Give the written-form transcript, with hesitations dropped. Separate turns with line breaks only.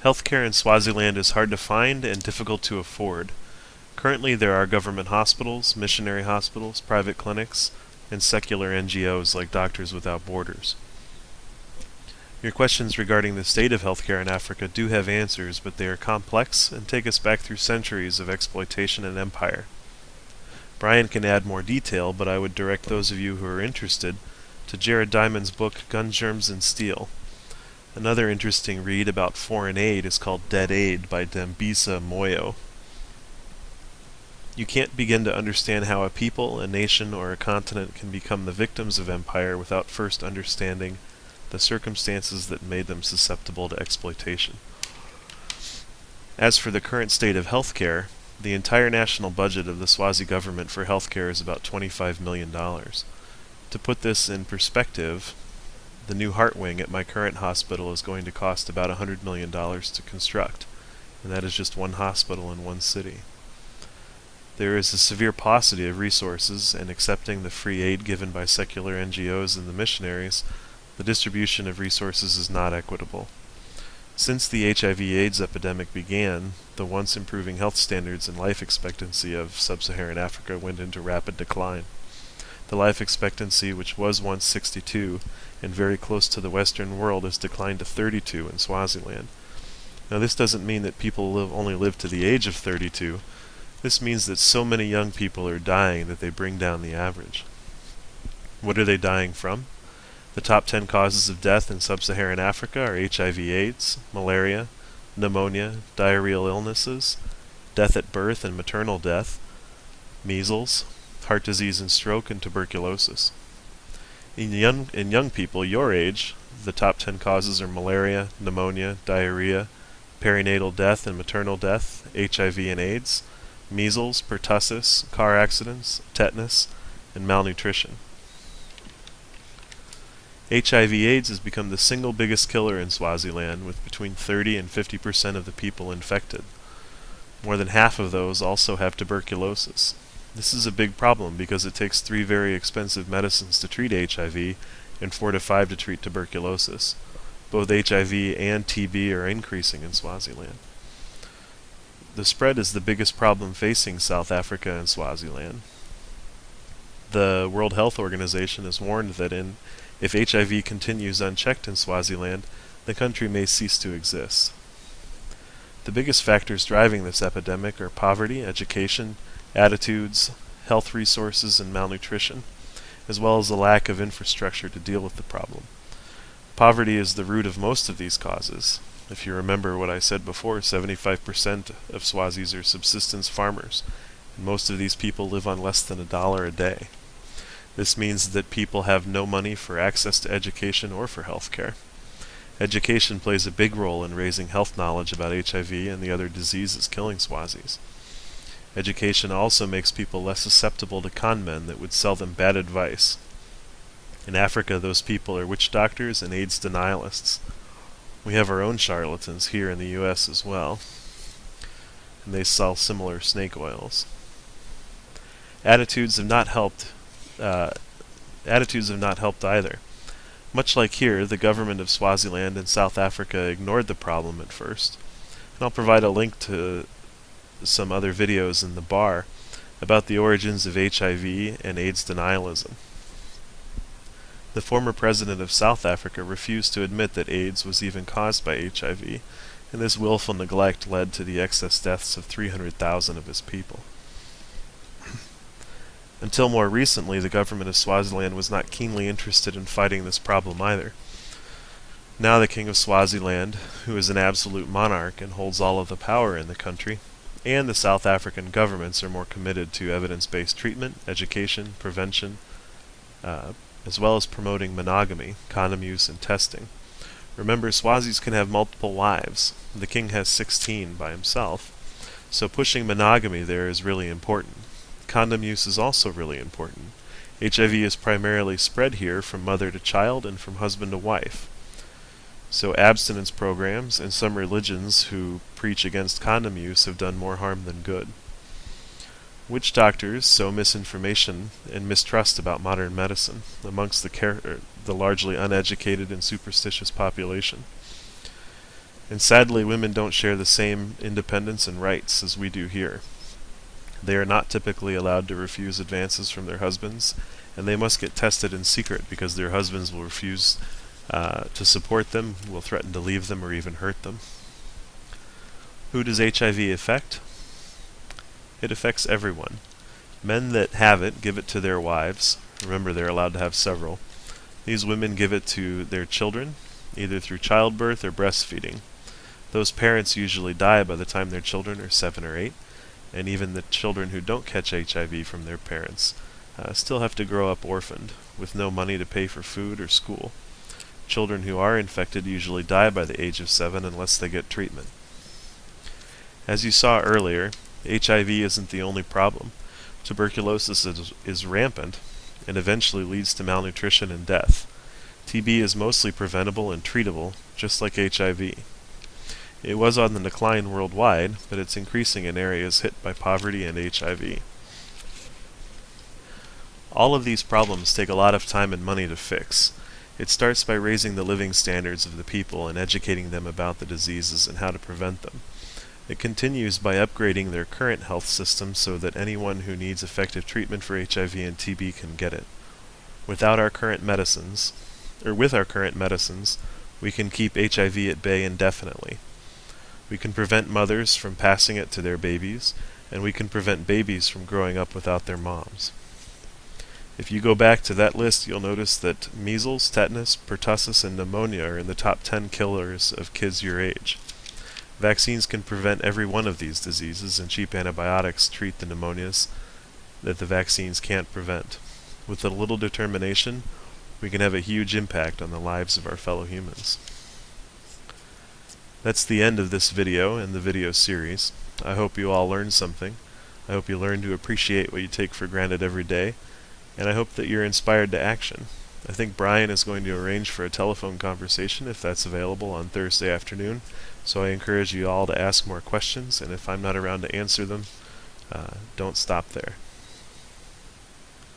Healthcare in Swaziland is hard to find and difficult to afford. Currently there are government hospitals, missionary hospitals, private clinics, and secular NGOs like Doctors Without Borders. Your questions regarding the state of healthcare in Africa do have answers, but they are complex and take us back through centuries of exploitation and empire. Brian can add more detail, but I would direct those of you who are interested to Jared Diamond's book Gun Germs and Steel. Another interesting read about foreign aid is called Dead Aid by Dambisa Moyo. You can't begin to understand how a people, a nation, or a continent can become the victims of empire without first understanding the circumstances that made them susceptible to exploitation. As for the current state of healthcare, the entire national budget of the Swazi government for healthcare is about $25 million. To put this in perspective, the new heart wing at my current hospital is going to cost about $100 million to construct, and that is just one hospital in one city. There is a severe paucity of resources, and accepting the free aid given by secular NGOs and the missionaries, the distribution of resources is not equitable. Since the HIV/AIDS epidemic began, the once improving health standards and life expectancy of sub-Saharan Africa went into rapid decline. The life expectancy, which was once 62 and very close to the Western world, has declined to 32 in Swaziland. Now this doesn't mean that people only live to the age of 32. This means that so many young people are dying that they bring down the average. What are they dying from? The top 10 causes of death in sub-Saharan Africa are HIV/AIDS, malaria, pneumonia, diarrheal illnesses, death at birth and maternal death, measles, heart disease and stroke, and tuberculosis. In young people your age, the top 10 causes are malaria, pneumonia, diarrhea, perinatal death and maternal death, HIV and AIDS, measles, pertussis, car accidents, tetanus, and malnutrition. HIV/AIDS has become the single biggest killer in Swaziland, with between 30 and 50% of the people infected. More than half of those also have tuberculosis. This is a big problem because it takes 3 very expensive medicines to treat HIV and 4 to 5 to treat tuberculosis. Both HIV and TB are increasing in Swaziland. The spread is the biggest problem facing South Africa and Swaziland. The World Health Organization has warned that if HIV continues unchecked in Swaziland, the country may cease to exist. The biggest factors driving this epidemic are poverty, education, attitudes, health resources, and malnutrition, as well as a lack of infrastructure to deal with the problem. Poverty is the root of most of these causes. If you remember what I said before, 75% of Swazis are subsistence farmers, and most of these people live on less than $1 a day. This means that people have no money for access to education or for health care. Education plays a big role in raising health knowledge about HIV and the other diseases killing Swazis. Education also makes people less susceptible to con men that would sell them bad advice. In Africa, those people are witch doctors and AIDS denialists. We have our own charlatans here in the US as well, and they sell similar snake oils. Attitudes have not helped either. Much like here, the government of Swaziland and South Africa ignored the problem at first. And I'll provide a link to some other videos in the bar about the origins of HIV and AIDS denialism. The former president of South Africa refused to admit that AIDS was even caused by HIV, and this willful neglect led to the excess deaths of 300,000 of his people. Until more recently, the government of Swaziland was not keenly interested in fighting this problem either. Now the King of Swaziland, who is an absolute monarch and holds all of the power in the country, and the South African governments are more committed to evidence-based treatment, education, prevention, as well as promoting monogamy, condom use, and testing. Remember, Swazis can have multiple wives. The king has 16 by himself, so pushing monogamy there is really important. Condom use is also really important. HIV is primarily spread here from mother to child and from husband to wife. So abstinence programs and some religions who preach against condom use have done more harm than good. Witch doctors sow misinformation and mistrust about modern medicine amongst the largely uneducated and superstitious population. And sadly, women don't share the same independence and rights as we do here. They are not typically allowed to refuse advances from their husbands, and they must get tested in secret because their husbands will refuse to support them, will threaten to leave them, or even hurt them. Who does HIV affect? It affects everyone. Men that have it give it to their wives. Remember, they're allowed to have several. These women give it to their children, either through childbirth or breastfeeding. Those parents usually die by the time their children are 7 or 8, and even the children who don't catch HIV from their parents still have to grow up orphaned, with no money to pay for food or school. Children who are infected usually die by the age of 7 unless they get treatment. As you saw earlier, HIV isn't the only problem. Tuberculosis is rampant and eventually leads to malnutrition and death. TB is mostly preventable and treatable, just like HIV. It was on the decline worldwide, but it's increasing in areas hit by poverty and HIV. All of these problems take a lot of time and money to fix. It starts by raising the living standards of the people and educating them about the diseases and how to prevent them. It continues by upgrading their current health system so that anyone who needs effective treatment for HIV and TB can get it. With our current medicines, we can keep HIV at bay indefinitely. We can prevent mothers from passing it to their babies, and we can prevent babies from growing up without their moms. If you go back to that list, you'll notice that measles, tetanus, pertussis, and pneumonia are in the top 10 killers of kids your age. Vaccines can prevent every one of these diseases, and cheap antibiotics treat the pneumonias that the vaccines can't prevent. With a little determination, we can have a huge impact on the lives of our fellow humans. That's the end of this video and the video series. I hope you all learned something. I hope you learn to appreciate what you take for granted every day, and I hope that you're inspired to action. I think Brian is going to arrange for a telephone conversation if that's available on Thursday afternoon, so I encourage you all to ask more questions, and if I'm not around to answer them, don't stop there.